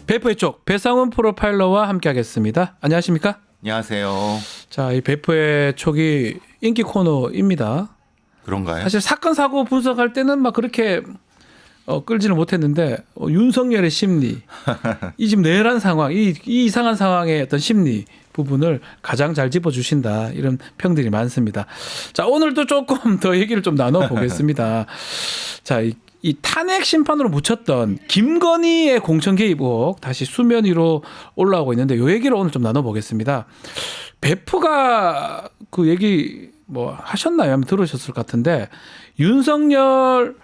베프의 쪽 배상훈 프로파일러와 함께하겠습니다. 안녕하십니까? 안녕하세요. 자, 이 베프의 촉이 인기 코너입니다. 그런가요? 사실 사건 사고 분석할 때는 막 그렇게 끌지는 못했는데 윤석열의 심리, 이 지금 내란 상황, 이 이상한 상황의 어떤 심리 부분을 가장 잘 짚어주신다, 이런 평들이 많습니다. 자, 오늘도 조금 더 얘기를 좀 나눠보겠습니다. 자, 이 탄핵 심판으로 묻혔던 김건희의 공천 개입 의혹 다시 수면 위로 올라오고 있는데 이 얘기를 오늘 좀 나눠보겠습니다. 베프가 그 얘기 뭐 하셨나요? 한번 들으셨을 것 같은데 윤석열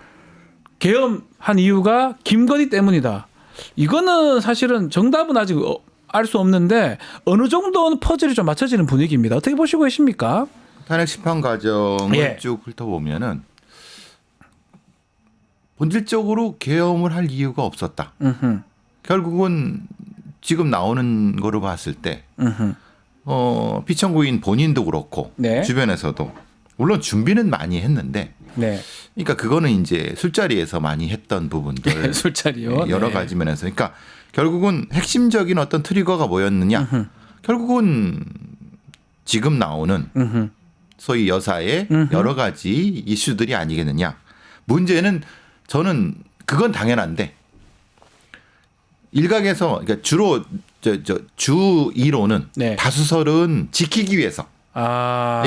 계엄한 이유가 김건희 때문이다. 이거는 사실은 정답은 아직 알 수 없는데 어느 정도는 퍼즐이 좀 맞춰지는 분위기입니다. 어떻게 보시고 계십니까? 탄핵 심판 과정을 예. 쭉 훑어보면은 본질적으로 계엄을 할 이유가 없었다. 결국은 지금 나오는 거로 봤을 때 피청구인 본인도 그렇고 네. 주변에서도 물론 준비는 많이 했는데 네. 그러니까 그거는 이제 술자리에서 많이 했던 부분들 네, 술자리요. 여러 네. 가지 면에서 그러니까 결국은 핵심적인 어떤 트리거가 뭐였느냐 결국은 지금 나오는 소위 여사의 여러 가지 이슈들이 아니겠느냐. 문제는 저는 그건 당연한데 일각에서 그러니까 주로 주 2로는 네. 다수설은 지키기 위해서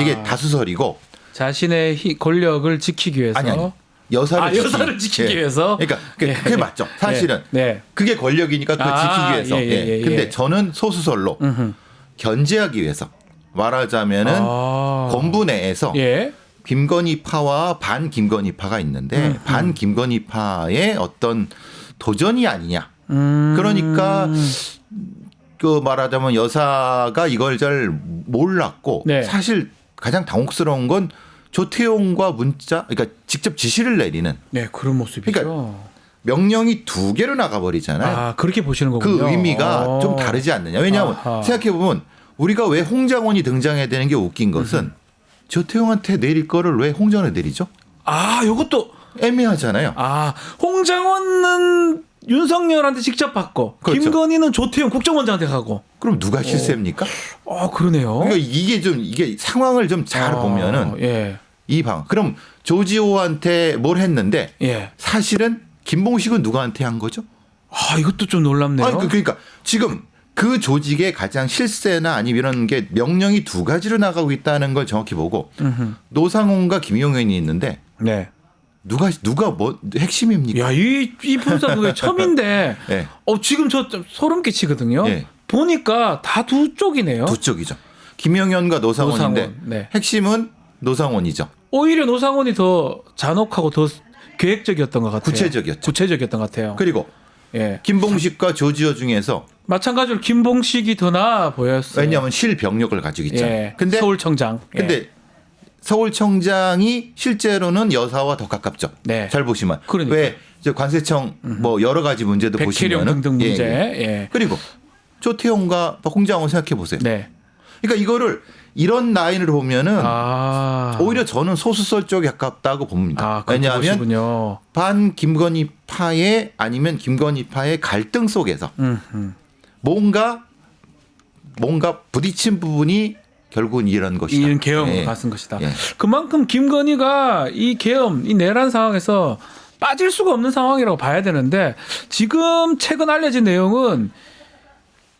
이게 다수설이고 자신의 권력을 지키기 위해서 아니 여사를 지키기 예. 위해서 그러니까 그게 맞죠. 사실은 네. 그게 권력이니까 그걸 지키기 위해서. 예. 근데 저는 소수설로 견제하기 위해서 말하자면은 본부 내에서 예. 김건희파와 반 김건희파가 있는데 반 김건희파의 어떤 도전이 아니냐. 그러니까 그 말하자면 여사가 이걸 잘 몰랐고 네. 사실 가장 당혹스러운 건 조태용과 문자, 그러니까 직접 지시를 내리는. 네, 그런 모습이죠. 그러니까 명령이 2개로 나가버리잖아요. 아, 그렇게 보시는 거군요. 그 의미가 좀 다르지 않느냐. 왜냐하면 생각해 보면 우리가 왜 홍장원이 등장해야 되는 게 웃긴 것은 조태용한테 내릴 거를 왜 홍장원에 내리죠? 아, 요것도 애매하잖아요. 아, 홍장원은 윤석열한테 직접 받고 그렇죠. 김건희는 조태용 국정원장한테 가고. 그럼 누가 실세입니까? 그러네요. 그러니까 이게 상황을 좀 잘 보면은 예. 이 방. 그럼 조지호한테 뭘 했는데 예. 사실은 김봉식은 누구한테 한 거죠? 아, 이것도 좀 놀랍네요. 아니, 그러니까 지금 그 조직의 가장 실세나 아니면 이런 게 명령이 2가지로 나가고 있다는 걸 정확히 보고 노상훈과 김용현이 있는데 네. 누가 뭐 핵심입니까? 야, 이 분석은 처음인데 네. 지금 저 소름 끼치거든요. 네. 보니까 다 두 쪽이네요. 두 쪽이죠. 김용현과 노상훈인데 노상훈, 네. 핵심은 노상훈이죠. 오히려 노상훈이 더 잔혹하고 더 계획적이었던 것 같아요. 구체적이었던 것 같아요. 그리고 예. 김봉식과 조지호 중에서 마찬가지로 김봉식이 더 나아 보였어요. 왜냐하면 실병력을 가지고 있잖아요. 예. 근데 서울청장. 근데 서울청장이 실제로는 여사와 더 가깝죠. 네. 잘 보시면 그러니까. 왜 저 관세청 뭐 여러 가지 문제도 백혜령 보시면은 등등 문제. 예. 예. 그리고 조태용과 홍장원 생각해 보세요. 네. 그러니까 이거를 이런 라인으로 보면은 오히려 저는 소수설 쪽에 가깝다고 봅니다. 왜냐하면 보시군요. 반 김건희파의 아니면 김건희파의 갈등 속에서 뭔가 부딪힌 부분이 결국은 이런 것이다. 이런 계엄으로 예. 갔은 것이다. 예. 그만큼 김건희가 이 계엄, 이 내란 상황에서 빠질 수가 없는 상황이라고 봐야 되는데 지금 최근 알려진 내용은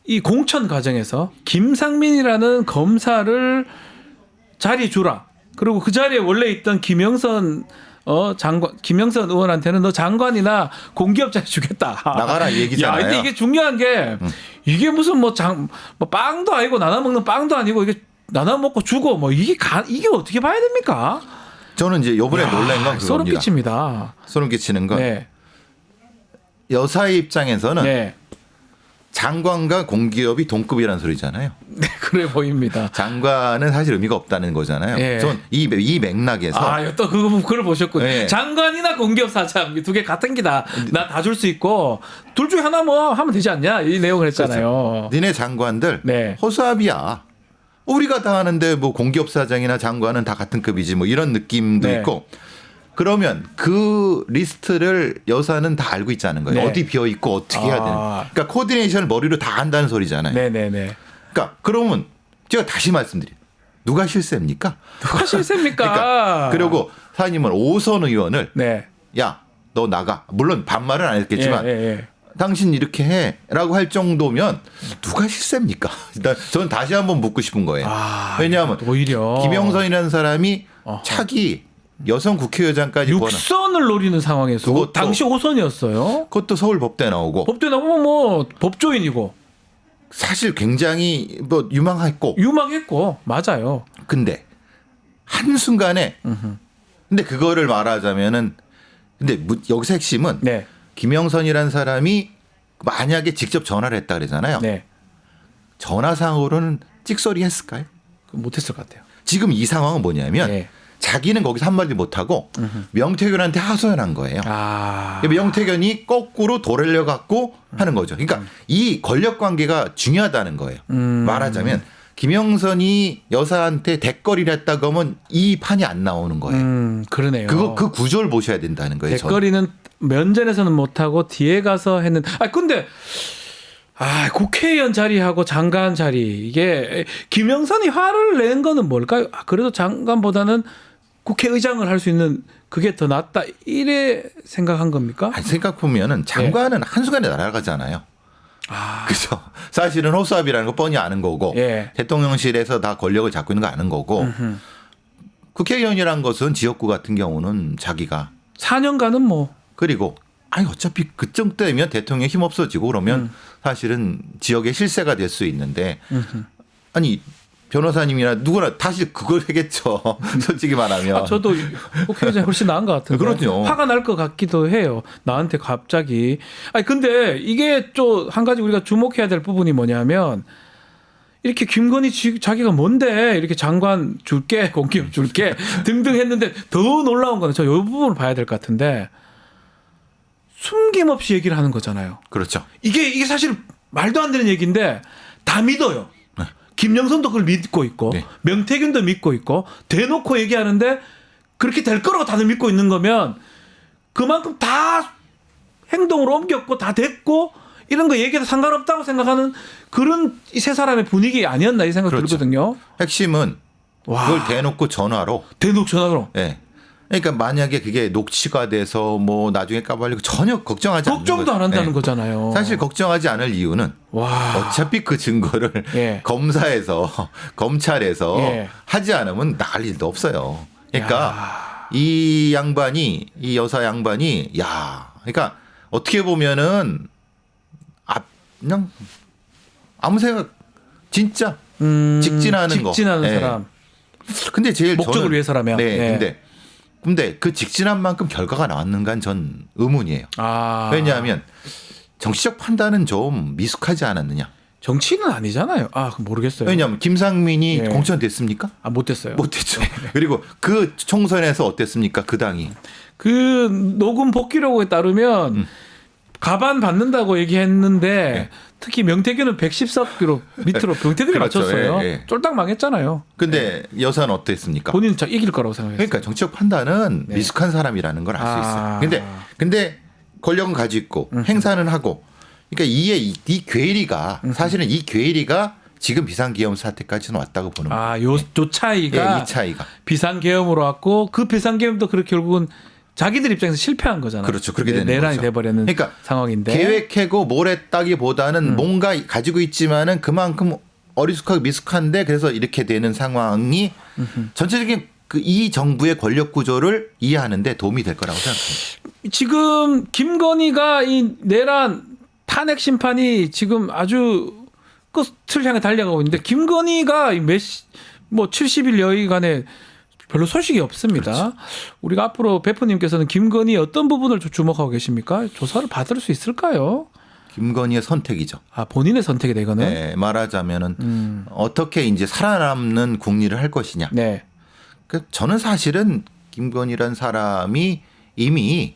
이 공천 과정에서 김상민이라는 검사를 자리 주라. 그리고 그 자리에 원래 있던 김영선 의원한테는 너 장관이나 공기업자에 주겠다. 나가라 이 얘기잖아요. 야, 근데 이게 중요한 게 이게 무슨 뭐 빵도 아니고 나눠 먹는 빵도 아니고 이게 나눠 먹고 주고 뭐 이게 어떻게 봐야 됩니까? 저는 이제 요번에 놀란 건 소름 그겁니다. 끼칩니다. 소름 끼치는 건 네. 여사의 입장에서는 네. 장관과 공기업이 동급이라는 소리잖아요. 네, 그래 보입니다. 장관은 사실 의미가 없다는 거잖아요. 예. 전 이 맥락에서 또 그걸 보셨군요. 예. 장관이나 공기업 사장 두 개 같은 기다. 나 다 줄 수 있고 둘 중에 하나 뭐 하면 되지 않냐 이 내용을 했잖아요. 그렇죠. 니네 장관들 네. 허수아비야. 우리가 다 하는데 뭐 공기업 사장이나 장관은 다 같은 급이지 뭐 이런 느낌도 네. 있고 그러면 그 리스트를 여사는 다 알고 있자는 거예요. 네. 어디 비어 있고 어떻게 해야 되는. 그러니까 코디네이션을 머리로 다 한다는 소리잖아요. 네네네. 그러니까 그러면 제가 다시 말씀드려요. 누가 실세입니까? 누가 실세입니까? 그러니까 그리고 사장님은 오선 의원을 네. 야, 너 나가. 물론 반말은 안 했겠지만 예. 당신 이렇게 해라고 할 정도면 누가 실세입니까? 일단 저는 다시 한번 묻고 싶은 거예요. 왜냐하면 오히려 김영선이라는 사람이 차기 여성 국회의장까지 육선을 노리는 상황에서 그것도- 당시 5선이었어요. 그것도 서울 법대 나오고 법대 나오면 뭐 법조인이고 사실 굉장히 뭐 유망했고 유망했고 맞아요. 근데 한순간에 근데 그거를 말하자면은 근데 여기서 핵심은 네. 김영선이라는 사람이 만약에 직접 전화를 했다 그러잖아요. 네. 전화상으로는 찍소리 했을까요? 못했을 것 같아요. 지금 이 상황은 뭐냐면 네. 자기는 거기서 한마디 못하고 명태균한테 하소연한 거예요. 아. 명태균이 거꾸로 돌려 갖고 하는 거죠. 그러니까 이 권력 관계가 중요하다는 거예요. 말하자면 김영선이 여사한테 대거리를 했다고 하면 이 판이 안 나오는 거예요. 그러네요. 그 구조를 보셔야 된다는 거예요. 저는. 대거리는 면전에서는 못하고 뒤에 가서 했는. 근데 국회의원 자리하고 장관 자리 이게 김영선이 화를 낸 거는 뭘까요? 그래도 장관보다는 국회의장을 할 수 있는 그게 더 낫다 이래 생각한 겁니까? 아니, 생각 보면은 장관은 한순간에 날아가잖아요. 그죠. 사실은 호수아비라는 거 뻔히 아는 거고 예. 대통령실에서 다 권력을 잡고 있는 거 아는 거고 국회의원이란 것은 지역구 같은 경우는 자기가 4년간은 뭐 그리고 아니 어차피 그쯤 되면 대통령 힘 없어지고 그러면 사실은 지역의 실세가 될 수 있는데 아니 변호사님이나 누구나 다시 그걸 하겠죠. 솔직히 말하면. 저도 국회의장이 훨씬 나은 것 같은데. 그렇죠. 화가 날 것 같기도 해요. 나한테 갑자기. 근데 이게 또 한 가지 우리가 주목해야 될 부분이 뭐냐면 이렇게 김건희 자기가 뭔데 이렇게 장관 줄게 공기업 줄게 등등 했는데 더 놀라운 거는 저 이 부분을 봐야 될 것 같은데 숨김없이 얘기를 하는 거잖아요. 그렇죠. 이게 사실 말도 안 되는 얘기인데 다 믿어요. 김영선도 그걸 믿고 있고 네. 명태균도 믿고 있고 대놓고 얘기하는데 그렇게 될 거라고 다들 믿고 있는 거면 그만큼 다 행동으로 옮겼고 다 됐고 이런 거 얘기해도 상관없다고 생각하는 그런 이 세 사람의 분위기 아니었나 이 생각 그렇죠. 들거든요. 핵심은 그걸 대놓고 전화로. 대놓고 전화로. 네. 그러니까 만약에 그게 녹취가 돼서 뭐 나중에 까발리고 전혀 걱정하지 않는 걱정도 안 한다는 네. 거잖아요. 사실 걱정하지 않을 이유는 어차피 그 증거를 예. 검사에서 검찰에서 예. 하지 않으면 나갈 일도 없어요. 그러니까 이 양반이 이 여사 양반이 그러니까 어떻게 보면은 그냥 아무 생각 진짜 직진하는 거. 직진하는 사람. 근데 제일 목적을 저는 위해서라면. 근데 그 직진한 만큼 결과가 나왔는간 전 의문이에요. 왜냐하면 정치적 판단은 좀 미숙하지 않았느냐. 정치는 아니잖아요. 모르겠어요. 왜냐하면 김상민이 예. 공천됐습니까? 못됐어요. 못됐죠. 그리고 그 총선에서 어땠습니까? 그 당이. 그 녹음 복귀록에 따르면 가반 받는다고 얘기했는데 네. 특히 명태균은 110석으로 밑으로 명태균이 그렇죠. 맞췄어요. 예. 쫄딱 망했잖아요. 근데 여사는 어땠습니까? 본인은 이길 거라고 생각했어요. 그러니까 정치적 판단은 네. 미숙한 사람이라는 걸 알 수 있어요. 근데 권력은 가지고 있고 행사는 하고 그러니까 이 괴리가 사실은 이 괴리가 지금 비상계엄 사태까지는 왔다고 보는 거예요. 요 차이가 이 차이가. 비상계엄으로 왔고 그 비상계엄도 그렇게 결국은 자기들 입장에서 실패한 거잖아요. 그렇죠. 그렇게 되는 내란이 거죠. 돼버리는 그러니까 상황인데. 계획하고 뭘 했다기보다는 뭔가 가지고 있지만은 그만큼 어리숙하고 미숙한데 그래서 이렇게 되는 상황이 전체적인 이 정부의 권력 구조를 이해하는데 도움이 될 거라고 생각합니다. 지금 김건희가 이 내란 탄핵 심판이 지금 아주 끝을 향해 달려가고 있는데 김건희가 70일 여의간에 별로 소식이 없습니다. 그렇죠. 우리가 앞으로 베프님께서는 김건희 어떤 부분을 주목하고 계십니까? 조사를 받을 수 있을까요? 김건희의 선택이죠. 본인의 선택이 되거는. 네, 말하자면은 어떻게 이제 살아남는 국리를 할 것이냐. 네. 저는 사실은 김건희란 사람이 이미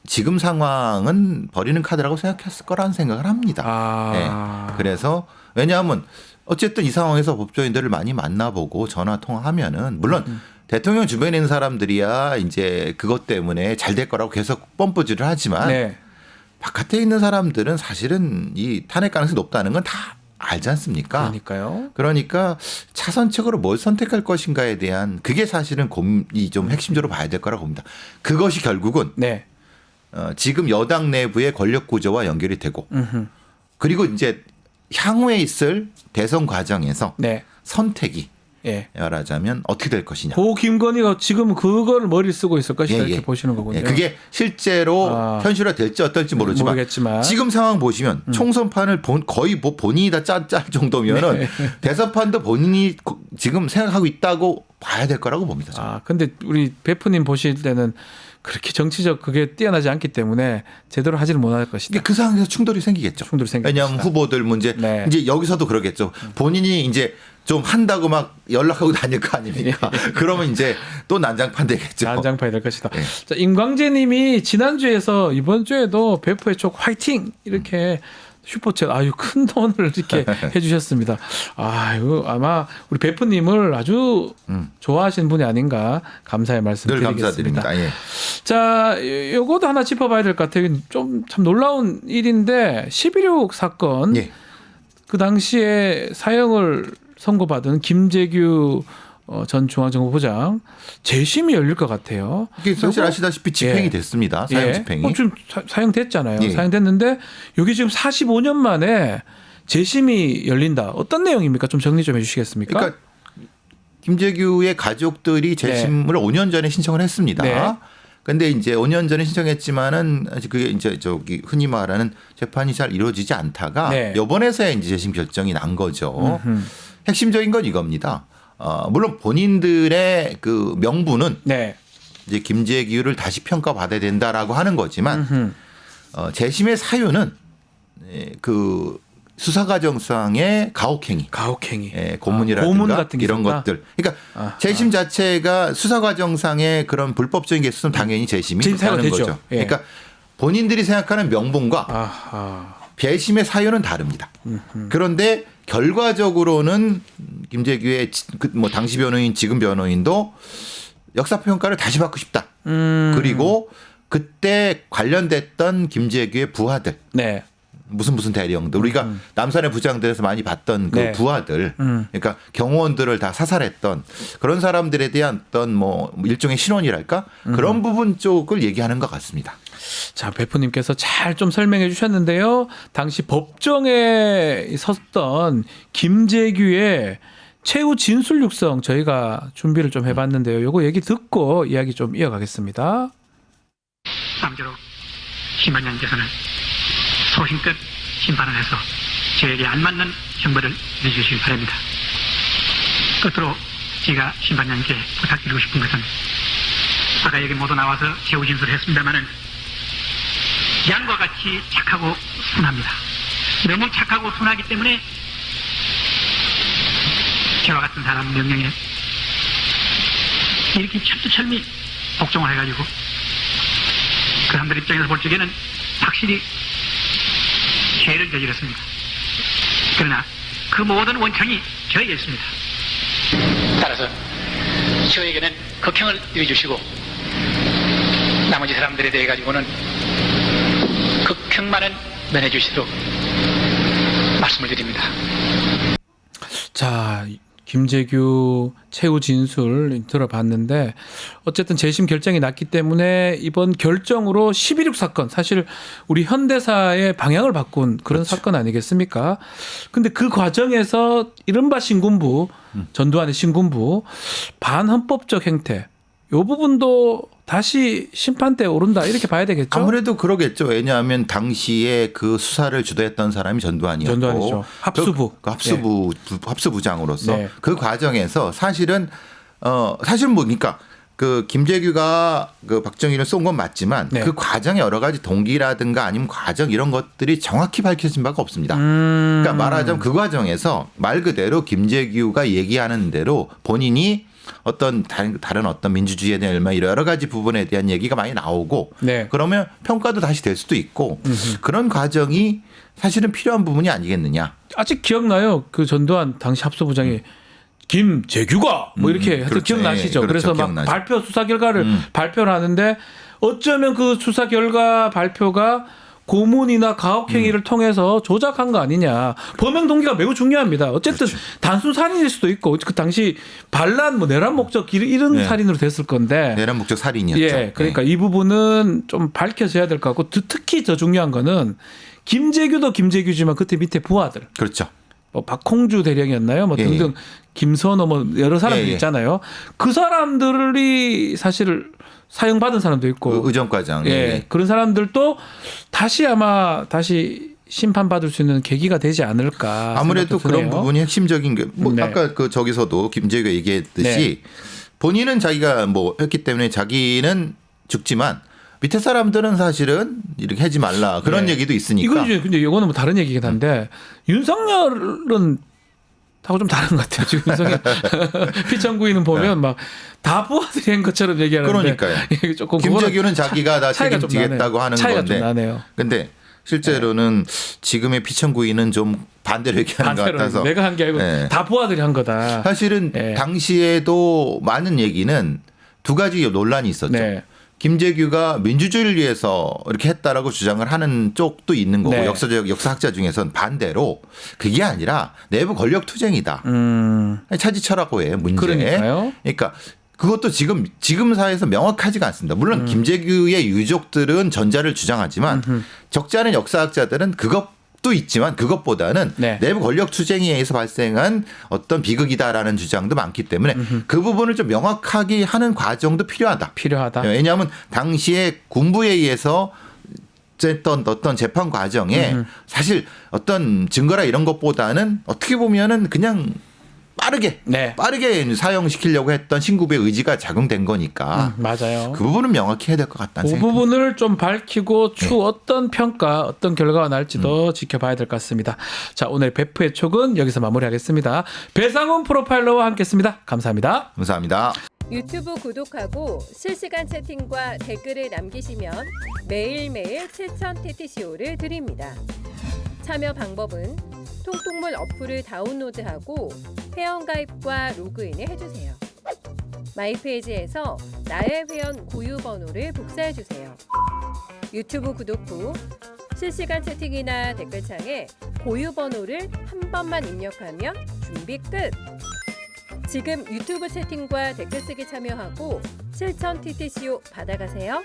지금 상황은 버리는 카드라고 생각했을 거라는 생각을 합니다. 네. 그래서 왜냐하면 어쨌든 이 상황에서 법조인들을 많이 만나보고 전화 통화하면은 물론 대통령 주변에 있는 사람들이야 이제 그것 때문에 잘 될 거라고 계속 뻔뿌질을 하지만 네. 바깥에 있는 사람들은 사실은 이 탄핵 가능성이 높다는 건 다 알지 않습니까? 그러니까요. 그러니까 차선책으로 뭘 선택할 것인가에 대한 그게 사실은 고민이 좀 핵심적으로 봐야 될 거라고 봅니다. 그것이 결국은 네. 지금 여당 내부의 권력 구조와 연결이 되고 그리고 이제 향후에 있을 대선 과정에서 네. 선택이 예. 말하자면 어떻게 될 것이냐. 고 김건희가 지금 그걸 머리를 쓰고 있을 것이다 예, 이렇게 예. 보시는 거군요. 예, 그게 실제로 현실화될지 어떨지 모르지만 지금 상황 보시면 총선판을 거의 뭐 본인이 다 짤 정도면은 네. 대선판도 본인이 지금 생각하고 있다고 봐야 될 거라고 봅니다. 저는. 아, 근데 우리 베프님 보실 때는 그렇게 정치적 그게 뛰어나지 않기 때문에 제대로 하지를 못할 것이다. 그 상황에서 충돌이 생기겠죠. 충돌이 생기겠죠. 왜냐하면 후보들 문제 네. 이제 여기서도 그러겠죠. 본인이 이제 좀 한다고 막 연락하고 다닐 거 아닙니까? 그러면 이제 또 난장판 되겠죠. 난장판이 될 것이다. 네. 자, 임광재님이 지난주에서 이번 주에도 베프의 촉 화이팅 이렇게 슈퍼챗 아유 큰 돈을 이렇게 해주셨습니다. 아유 아마 우리 베프님을 아주 좋아하시는 분이 아닌가 감사의 말씀 늘 드리겠습니다. 감사드립니다. 예. 자, 요거도 하나 짚어봐야 될 것 같아요. 좀 참 놀라운 일인데 11.16 사건 예. 그 당시에 사형을 선고받은 김재규 전 중앙정보부장 재심이 열릴 것 같아요. 이게 사실 요거- 아시다시피 집행이 예. 됐습니다. 사형 예. 집행이. 지금 사형됐잖아요. 예. 사형됐는데 여기 지금 45년 만에 재심이 열린다. 어떤 내용입니까? 좀 정리 좀 해주시겠습니까? 그러니까 김재규의 가족들이 재심을 5년 전에 신청을 했습니다. 네. 근데 이제 5년 전에 신청했지만은 아직 그게 이제 저기 흔히 말하는 재판이 잘 이루어지지 않다가 네. 이번에서야 이제 재심 결정이 난 거죠. 핵심적인 건 이겁니다. 물론 본인들의 그 명분은 네. 이제 김재규를 다시 평가받아야 된다라고 하는 거지만 재심의 사유는 그 수사과정상의 가혹행위. 가혹행위. 고문이라든가 고문 같은 게 이런 있었다? 것들. 그러니까 재심 자체가 수사과정상의 그런 불법적인 게 있으면 당연히 재심이 재심 사유가 되는 되죠. 거죠. 예. 그러니까 본인들이 생각하는 명분과 아하. 배심의 사유는 다릅니다. 그런데 결과적으로는 김재규의 뭐 당시 변호인 지금 변호인도 역사평가를 다시 받고 싶다. 그리고 그때 관련됐던 김재규의 부하들 네. 무슨 대령들 우리가 남산의 부장들에서 많이 봤던 그 네. 부하들 그러니까 경호원들을 다 사살했던 그런 사람들에 대한 어떤 뭐 일종의 신원이랄까 그런 부분 쪽을 얘기하는 것 같습니다. 자, 베프님께서 잘 좀 설명해 주셨는데요. 당시 법정에 섰던 김재규의 최후 진술 육성 저희가 준비를 좀 해봤는데요. 요거 얘기 듣고 이야기 좀 이어가겠습니다. 아무쪼록 심판장께서는 소신껏 심판을 해서 저에게 알맞는 형벌을 내주시길 바랍니다. 끝으로 제가 심판장께 부탁드리고 싶은 것은 아까 여기 모두 나와서 최후 진술을 했습니다마는 양과 같이 착하고 순합니다. 너무 착하고 순하기 때문에 저와 같은 사람 명령에 이렇게 철두철미 복종을 해가지고 그 사람들 입장에서 볼 적에는 확실히 죄를 저질렀습니다. 그러나 그 모든 원천이 저에게 있습니다. 따라서 저에게는 극형을 내려주시고 나머지 사람들에 대해 가지고는 극형만은 면해주시도록 말씀을 드립니다. 자, 김재규 최후 진술 들어봤는데 어쨌든 재심 결정이 났기 때문에 이번 결정으로 11.16 사건 사실 우리 현대사의 방향을 바꾼 그런 그렇죠. 사건 아니겠습니까? 근데 그 과정에서 이른바 신군부 전두환의 신군부 반헌법적 행태 요 부분도 다시 심판대에 오른다 이렇게 봐야 되겠죠? 아무래도 그러겠죠. 왜냐하면 당시에 그 수사를 주도했던 사람이 전두환이었고 전두환이죠. 합수부. 그 합수부장으로서 네. 그 과정에서 사실은 그러니까 그 김재규가 그 박정희를 쏜 건 맞지만 네. 그 과정에 여러 가지 동기라든가 아니면 과정 이런 것들이 정확히 밝혀진 바가 없습니다. 그러니까 말하자면 그 과정에서 말 그대로 김재규가 얘기하는 대로 본인이 어떤 다른 어떤 민주주의에 대한 얼마 여러 가지 부분에 대한 얘기가 많이 나오고 네. 그러면 평가도 다시 될 수도 있고 그런 과정이 사실은 필요한 부분이 아니겠느냐. 아직 기억나요? 그 전두환 당시 합수부장이 김재규가 뭐 이렇게 하여튼 그렇죠. 기억나시죠? 예, 그래서 그렇죠. 막 기억나죠. 발표 수사 결과를 발표를 하는데 어쩌면 그 수사 결과 발표가 고문이나 가혹행위를 통해서 조작한 거 아니냐. 범행 동기가 매우 중요합니다. 어쨌든 그렇죠. 단순 살인일 수도 있고 그 당시 반란, 뭐 내란 목적 이런 네. 살인으로 됐을 건데. 내란 목적 살인이었죠. 예, 그러니까 이 부분은 좀 밝혀져야 될 것 같고 특히 더 중요한 거는 김재규도 김재규지만 그때 밑에 부하들. 그렇죠. 뭐 박홍주 대령이었나요? 뭐 예, 등등 김선호 뭐 여러 사람들 예, 예. 있잖아요. 그 사람들이 사실 사형받은 사람도 있고 의정과장. 예, 그런 사람들도 다시 심판받을 수 있는 계기가 되지 않을까. 아무래도 생각도 그런 드네요. 부분이 핵심적인 게 뭐 네. 아까 그 저기서도 김재규가 얘기했듯이 본인은 자기가 뭐 했기 때문에 자기는 죽지만 밑에 사람들은 사실은 이렇게 하지 말라 그런 네. 얘기도 있으니까. 이건 이제 근데 이거는 뭐 다른 얘기긴 한데 윤석열은 하고 좀 다른 것 같아요. 지금 윤석열 피청구인은 보면 막 다 부하들이 한 것처럼 얘기하는데 그러니까요. 이게 조금 김재규는 자기가 다 차이가 좀 책임지겠다고 나네요. 하는 차이가 건데. 좀 나네요. 근데 실제로는 지금의 피청구인은 좀 반대로 얘기하는 것 반대로 같아서. 내가 한 게 아니고 네. 다 부하들이 한 거다. 사실은 네. 당시에도 많은 얘기는 두 가지 논란이 있었죠. 네. 김재규가 민주주의를 위해서 이렇게 했다라고 주장을 하는 쪽도 있는 거고 네. 역사학자 중에서는 반대로 그게 아니라 내부 권력 투쟁이다. 차지 철학고의 문제. 그러니까요. 그러니까 그것도 지금 사회에서 명확하지가 않습니다. 물론 김재규의 유족들은 전자를 주장하지만 적지 않은 역사학자들은 그것도 있지만 그것보다는 네. 내부 권력 투쟁에 의해서 발생한 어떤 비극이다라는 주장도 많기 때문에 그 부분을 좀 명확하게 하는 과정도 필요하다. 왜냐하면 당시에 군부에 의해서 했던 어떤 재판 과정에 사실 어떤 증거라 이런 것보다는 어떻게 보면은 그냥 빠르게 사형시키려고 했던 신구부의 의지가 작용된 거니까 맞아요. 그 부분은 명확히 해야 될 것 같다는 그 생각이 부분을 좀 밝히고 추후 네. 어떤 평가, 어떤 결과가 날지도 지켜봐야 될 것 같습니다. 자, 오늘 베프의 촉은 여기서 마무리하겠습니다. 배상훈 프로파일러와 함께했습니다. 감사합니다. 감사합니다. 유튜브 구독하고 실시간 채팅과 댓글을 남기시면 매일매일 7천 TTCO를 드립니다. 참여 방법은 통통물 어플을 다운로드하고 회원가입과 로그인을 해주세요. 마이페이지에서 나의 회원 고유 번호를 복사해주세요. 유튜브 구독 후 실시간 채팅이나 댓글창에 고유 번호를 한 번만 입력하면 준비 끝! 지금 유튜브 채팅과 댓글 쓰기 참여하고 실천 TTCO 받아가세요.